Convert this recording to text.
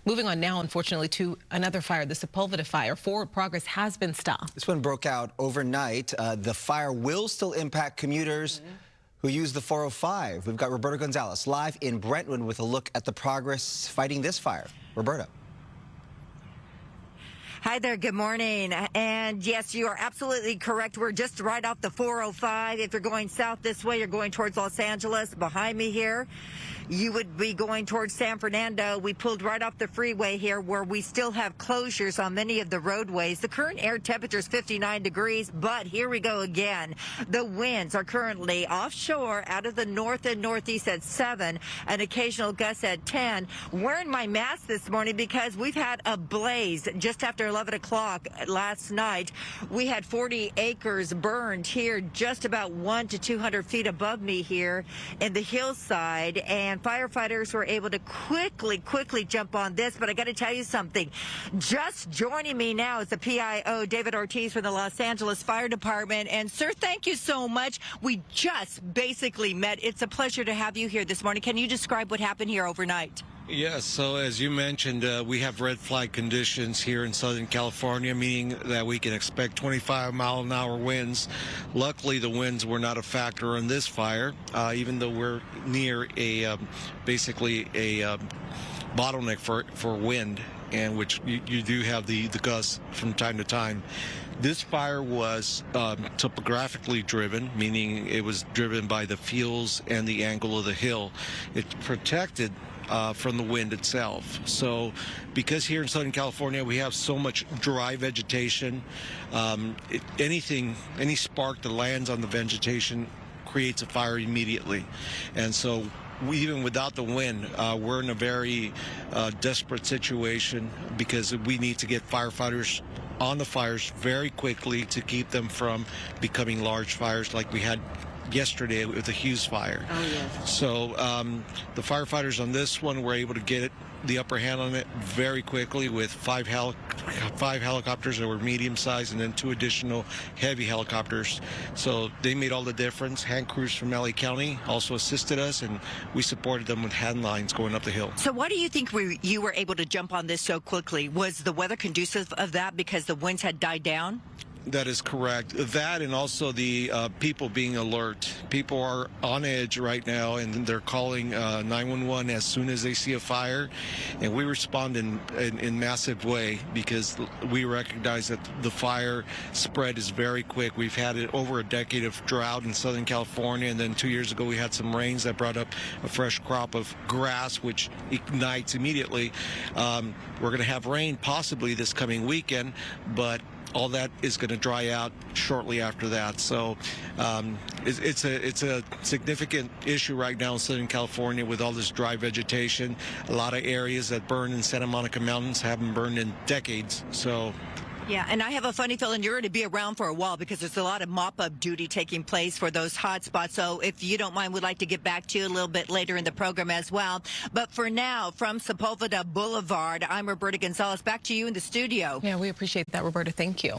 Moving on now, unfortunately, to another fire, the Sepulveda Fire. Forward progress has been stopped. This one broke out overnight. The fire will still impact commuters who use the 405. We've got Roberta Gonzalez live in Brentwood with a look at the progress fighting this fire. Roberta. Hi there, good morning. And yes, you are absolutely correct. We're just right off the 405. If you're going south this way, you're going towards Los Angeles. Behind me here, you would be going towards San Fernando. We pulled right off the freeway here where we still have closures on many of the roadways. The current air temperature is 59 degrees, but here we go again. The winds are currently offshore out of the north and northeast at 7, an occasional gust at 10. Wearing my mask this morning because we've had a blaze just after 11 o'clock last night. We had 40 acres burned here just about 100 to 200 feet above me here in the hillside, and firefighters were able to quickly jump on this. But I got to tell you something. Just joining me now is the PIO, David Ortiz from the Los Angeles Fire Department. And sir, thank you so much. We just basically met. It's a pleasure to have you here this morning. Can you describe what happened here overnight? Yes, so as you mentioned, we have red flag conditions here in Southern California, meaning that we can expect 25-mile-an-hour winds. Luckily, the winds were not a factor in this fire, even though we're near basically a bottleneck for wind, and which you do have the gusts from time to time. This fire was topographically driven, meaning it was driven by the fields and the angle of the hill. It's protected from the wind itself. So because here in Southern California we have so much dry vegetation, any spark that lands on the vegetation creates a fire immediately. And so even without the wind, we're in a very desperate situation because we need to get firefighters on the fires very quickly to keep them from becoming large fires like we had yesterday with the Hughes fire. Oh, yes. So the firefighters on this one were able to get the upper hand on it very quickly with five helicopters that were medium-sized and then 2 additional heavy helicopters. So they made all the difference. Hand crews from LA County also assisted us, and we supported them with hand lines going up the hill. So why do you think you were able to jump on this so quickly? Was the weather conducive of that because the winds had died down? That is correct. That and also the people being alert. People are on edge right now, and they're calling 911 as soon as they see a fire, and we respond in massive way because we recognize that the fire spread is very quick. We've had it over a decade of drought in Southern California, and then 2 years ago we had some rains that brought up a fresh crop of grass, which ignites immediately. We're going to have rain possibly this coming weekend, but all that is going to dry out shortly after that. So it's a significant issue right now in Southern California with all this dry vegetation. A lot of areas that burn in Santa Monica Mountains haven't burned in decades. So. Yeah, and I have a funny feeling you're going to be around for a while because there's a lot of mop-up duty taking place for those hot spots. So if you don't mind, we'd like to get back to you a little bit later in the program as well. But for now, from Sepulveda Boulevard, I'm Roberta Gonzalez. Back to you in the studio. Yeah, we appreciate that, Roberta. Thank you.